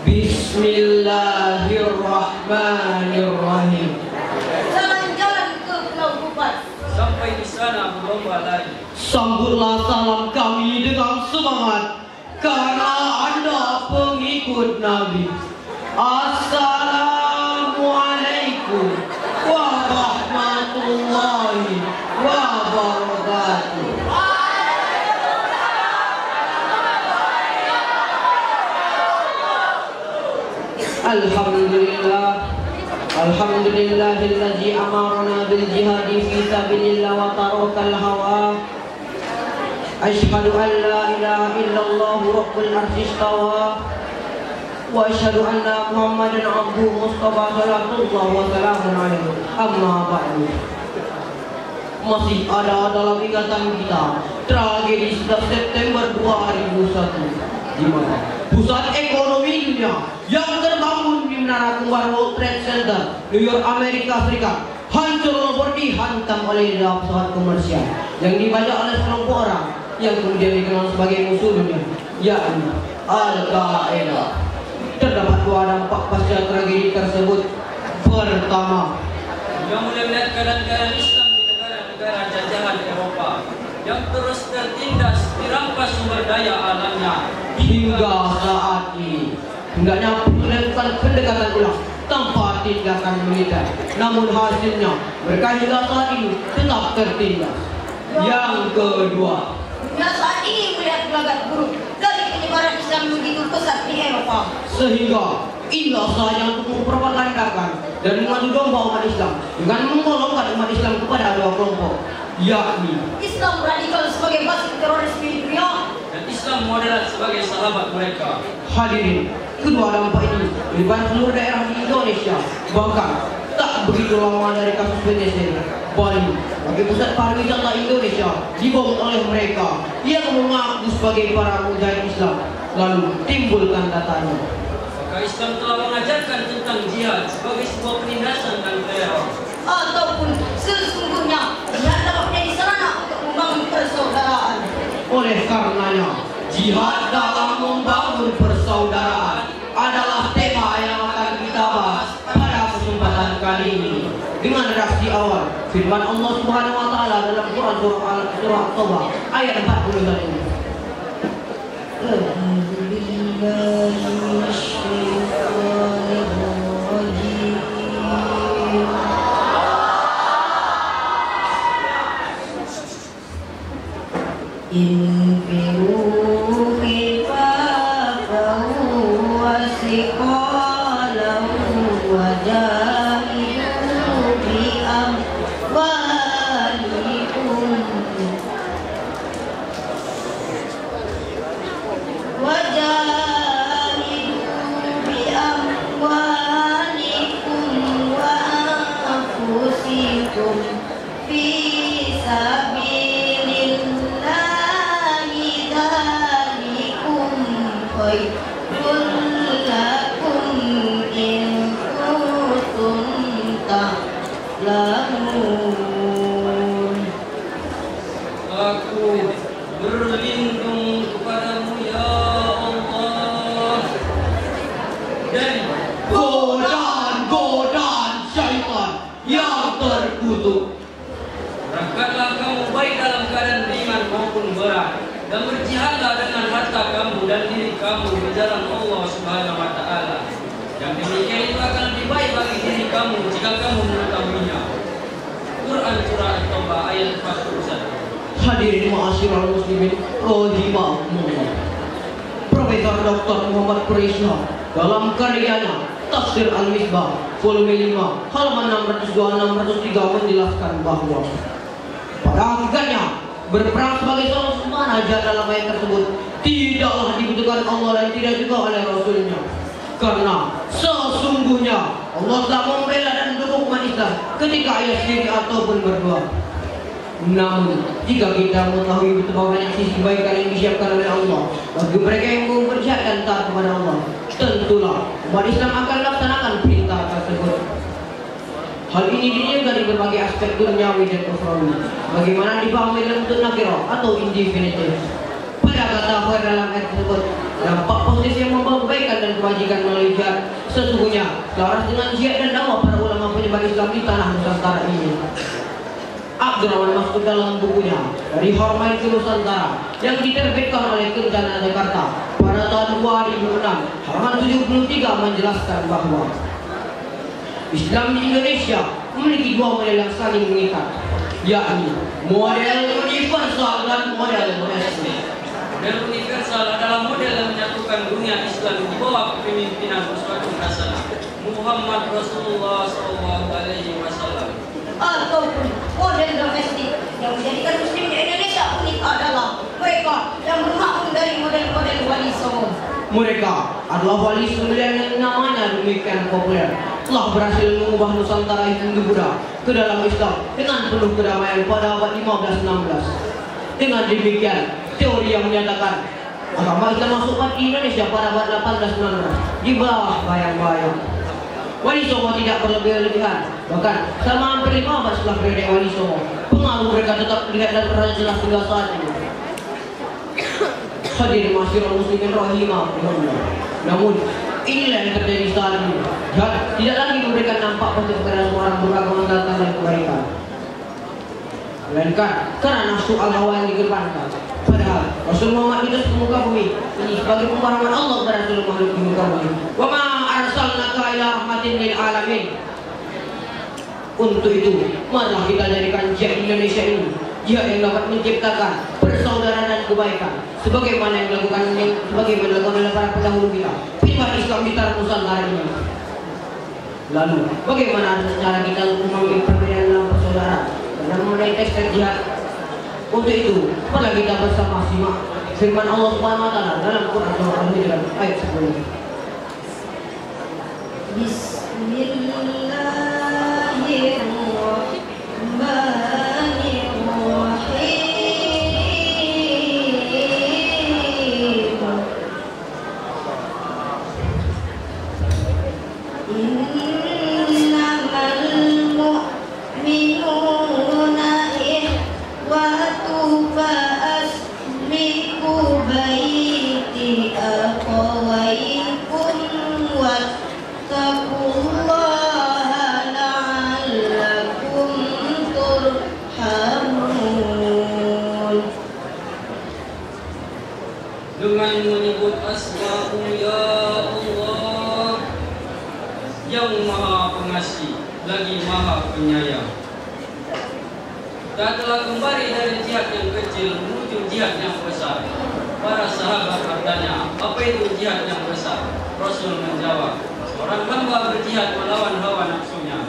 Bismillahirrahmanirrahim. Jalan-jalan ke Pulau Bubat. Sampai di sana berlomba lari. Sambutlah salam kami dengan semangat, karena Anda pengikut Nabi. Assalamualaikum warahmatullahi wabarakatuh. Alhamdulillahilladzi amarna bil jihadi fi sabilillah wa tarakal hawa. Asyhadu an la ilaha illallah rabbul arsy istawa wa asyhadu anna Muhammadan abduhu mustafa sallallahu wa salamun alaihi. Amma ba'du. Masih ada dalam ingatan kita tragedi 11 September 2001, di mana pusat ekonomi dunia yang terbangun di Menara Kembar World Trade Center, New York, Amerika Serikat, hancur lebur dihantam oleh pesawat komersial yang dibajak oleh sekelompok orang yang kemudian dikenal sebagai musuh dunia, yakni Al-Qaeda. Terdapat dua dampak pasca tragedi tersebut. Pertama, yang mulai melihat keadaan Islam di negara-negara jajahan Eropa yang terus tertindas, dirampas sumber daya alamnya hingga saat ini hendaknya melakukan pendekatan ulang tanpa tindakan militer. Namun hasilnya mereka hingga saat ini tetap tertindas. Yang kedua, Dunia saat ini melihat gelagat buruk dari penyebaran Islam begitu pesat di Eropa. sehingga inilah saja untuk mempropagandakan dan mengadu domba umat Islam dengan menggolongkan umat Islam kepada dua kelompok, yakni Islam radikal sebagai basis teroris di dunia dan Islam moderat sebagai sahabat mereka. hadirin. Kedua dampak ini melibatkan seluruh daerah di Indonesia, bahkan tak begitu lama dari kasus PTC Bali sebagai pusat pariwisata Indonesia dibom oleh mereka yang mengaku sebagai para mujahid Islam, lalu timbul tanda tanya. Maka Islam telah mengajarkan tentang jihad sebagai sebuah penindasan dan teror. ataupun sesungguhnya jihad dapat menjadi sarana untuk membangun persaudaraan. Oleh karenanya, jihad dalam membangun persaudaraan adalah tema yang akan kita bahas pada kesempatan kali ini. Dengan redaksi awal firman Allah Subhanahu wa taala dalam Quran surah At-Taubah ayat 40 ini. Infiru khifafan wa siqalan wa jahidu bi amwalikum wa jahidu bi amwalikum wa anfusikum fi sabilillah. Aku berlindung kepadamu ya Allah dari godaan syaitan yang terkutuk. berangkatlah kamu baik dalam keadaan ringan maupun berat, dan berjihadlah dengan harta kamu dan diri kamu di jalan Allah Subhanahu wa taala. Yang demikian itu akan lebih baik bagi diri kamu jika kamu mengetahuinya. Quran surah At-Taubah ayat 41. Hadirin ma'asyiral muslimin rahimakumullah. Profesor Dr. Muhammad Quraisy dalam karyanya Tafsir Al-Misbah volume 5 halaman 602-603 menjelaskan bahwa pada hakikatnya berperang sebagai seorang sumanaja dalam ayat tersebut tidaklah dibutuhkan Allah dan tidak juga oleh Rasulnya, karena sesungguhnya Allah telah membela dan mendukung umat Islam ketika ia sendiri ataupun berdua. Namun jika kita mengetahui betapa banyak sisi kebaikan yang disiapkan oleh Allah bagi mereka yang mau berjihad dan taat kepada Allah, tentulah umat Islam akan melaksanakan perintah tersebut. Hal ini dilihat dari berbagai aspek duniawi dan ukhrawi. Bagaimana dipahami dalam bentuk nakirah atau indefinitif. Pada kata akhir dalam ayat tersebut, dampak positif yang membawa kebaikan dan kebahagiaan kebajikan melalui jihad. Sesungguhnya selaras dengan jihad dan dakwah para ulama penyebar Islam di tanah Nusantara ini. Abdurrahman Masud dalam bukunya Dari Hormati Nusantara yang diterbitkan oleh Kencana Jakarta pada tahun 2006 halaman 73 menjelaskan bahwa Islam di Indonesia memiliki dua model yang saling mengikat, yakni model universal dan model domestik. Model universal adalah model yang menyatukan dunia Islam di bawah kepemimpinan Uswatun Hasanah Muhammad Rasulullah SAW. Ataupun model domestik yang menjadikan Muslim di Indonesia unik adalah mereka yang bermakmum dari model-model Wali Songo. Mereka adalah wali sembilan yang namanya demikian populer, telah berhasil mengubah Nusantara Hindu Buddha ke dalam Islam dengan penuh kedamaian pada abad 15-16. Dengan demikian, teori yang menyatakan agama Islam masuk di Indonesia pada abad 18-19 di bawah bayang-bayang. Wali Songo tidak berlebih-lebihan, bahkan selama hampir 5 abad setelah periode Wali Songo, pengaruh mereka tetap terlihat dan terasa jelas hingga saat ini. Hadirin masyarakat muslimin rahimahumullah. Namun inilah yang terjadi saat ini. Jihad tidak lagi memberikan nampak pada kepada seorang beragama datang dan kebaikan, melainkan karena nafsu al-hawa yang dikedepankan. Padahal Rasul Muhammad itu semuka bumi ini sebagai pembahaman Allah kepada seluruh makhluk di muka bumi. Wa ma arsalnaka ila rahmatin lil alamin. Untuk itu, marilah kita jadikan jihad Indonesia ini jihad yang dapat menciptakan persaudaraan dan kebaikan, sebagaimana yang dilakukan oleh para pendahulu kita, pribad Islam di tanah Nusantara ini. Lalu, bagaimana cara kita untuk mengambil perbedaan dalam persaudaraan dan memulai teks jihad? Untuk itu, marilah kita bersama simak firman Allah Subhanahu wa taala dalam Quran surah Al-Hujurat ayat 10. Dengan menyebut asma-Mu ya Allah yang Maha Pengasih lagi Maha Penyayang. Kita telah kembali dari jihad yang kecil menuju jihad yang besar. Para sahabat bertanya, apa itu jihad yang besar? Rasul menjawab, seorang hamba berjihad melawan hawa nafsunya.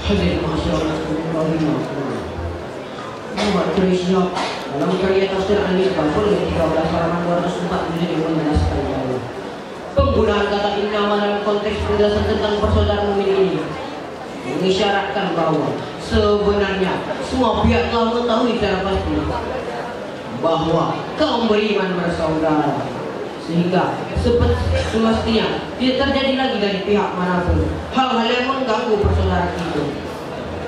Hadirin masyarakat Muhammad Quraisy dalam karya tafsir Al-Misbah volume 13 halaman 247 menjelaskan bahwa penggunaan kata innama dalam konteks penjelasan tentang persaudaraan mukmin ini mengisyaratkan bahwa sebenarnya semua pihak telah mengetahui secara pasti bahwa kaum beriman bersaudara, sehingga semestinya tidak terjadi lagi dari pihak manapun hal-hal yang mengganggu persaudaraan itu.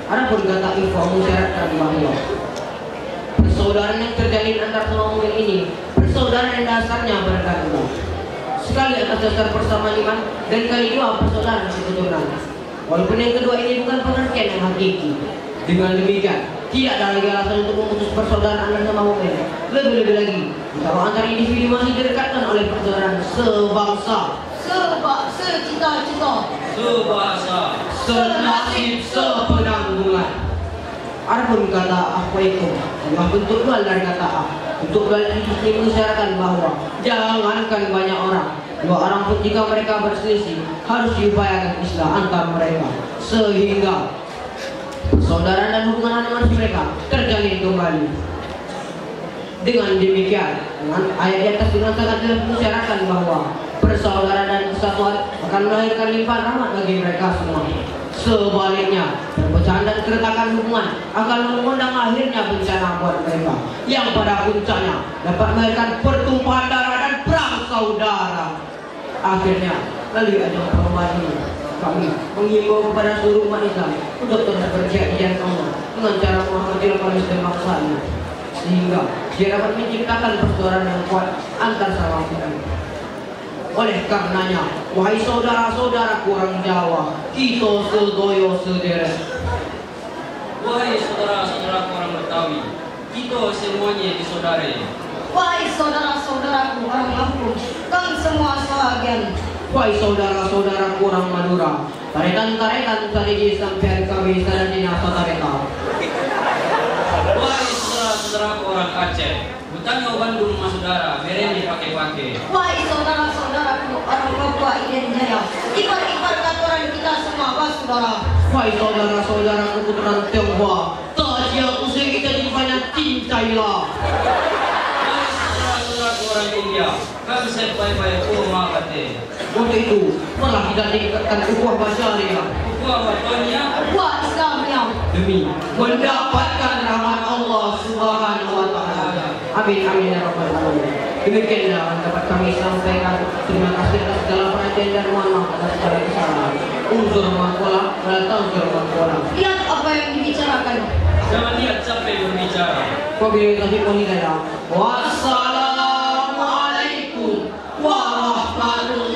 Adapun kata ikhwah mengisyaratkan bahwa persaudaraan yang terjalin antar semua mukmin ini persaudaraan yang dasarnya beragama, sekali atas dasar persamaan iman dan kali dua persaudaraan keturunan. Walaupun yang kedua ini bukan pengertian yang hakiki. Dengan demikian, tidak ada lagi alasan untuk memutus persaudaraan antar semua mukmin. Lebih-lebih lagi, kalau antar individu masih direkatkan oleh persaudaraan sebangsa, secita-cita, Sebahasa, senasib, sepenanggungan. Adapun kata apa itu adalah bentuk dual dari kata A. Bentuk dual ini mengisyaratkan bahwa jangankan banyak orang, dua orang pun jika mereka berselisih harus diupayakan islah antar mereka, sehingga persaudaraan dan hubungan manusia mereka terjalin kembali. Dengan demikian, dengan ayat di atas dengan sangat jelas mengisyaratkan bahwa persaudaraan dan kesatuan akan melahirkan limpahan rahmat bagi mereka semua. Sebaliknya, perpecahan dan keretakan hubungan akan mengundang akhirnya bencana buat mereka yang pada puncaknya dapat melahirkan pertumpahan darah dan perang saudara. Akhirnya, melalui ajang perlombaan ini, kami menghimbau kepada seluruh umat Islam untuk terus berjihad di jalan Allah dengan cara memahami Al-Quran dan maksudnya, sehingga dia dapat menciptakan persaudaraan yang kuat antar sama kita. Oleh karenanya, wahai saudara-saudaraku orang Jawa, kita sedoyo sederet. Wahai saudara-saudaraku orang Betawi, kita semuanya disaudari. Wahai saudara-saudaraku orang Lampung, kang semua sebagian. Wahai saudara-saudaraku orang Madura, taretan-taretan tadi sampai kami sadar dinasa taretan. Wahai saudara-saudaraku orang Aceh, Butangyo Bandung mas saudara, bereni pakai-pakai. Wahai saudara-saudaraku orang Papua Iden Jaya, ipar-ipar katoran kita semua saudara. Wahai saudara-saudaraku keturunan Tionghoa, tajia usai kita di banyak cintailah. Wahai saudara-saudaraku orang India, kami sampai-sampai mati. Untuk itu, telah kita tingkatkan ukhuwah basyariah, Ukhuwah Watonia, Ukhuwah Islamiyah, demi mendapatkan rahmat Allah Subhanahu wa taala. Amin amin ya rabbal alamin. Demikianlah yang dapat kami sampaikan. Terima kasih atas segala perhatian dan mohon maaf atas segala kesalahan. Unsur maqala wala tawzur maqala. lihat apa yang dibicarakan. jangan lihat siapa yang berbicara. Wabillahi taufiq wal hidayah. Wassalamualaikum warahmatullahi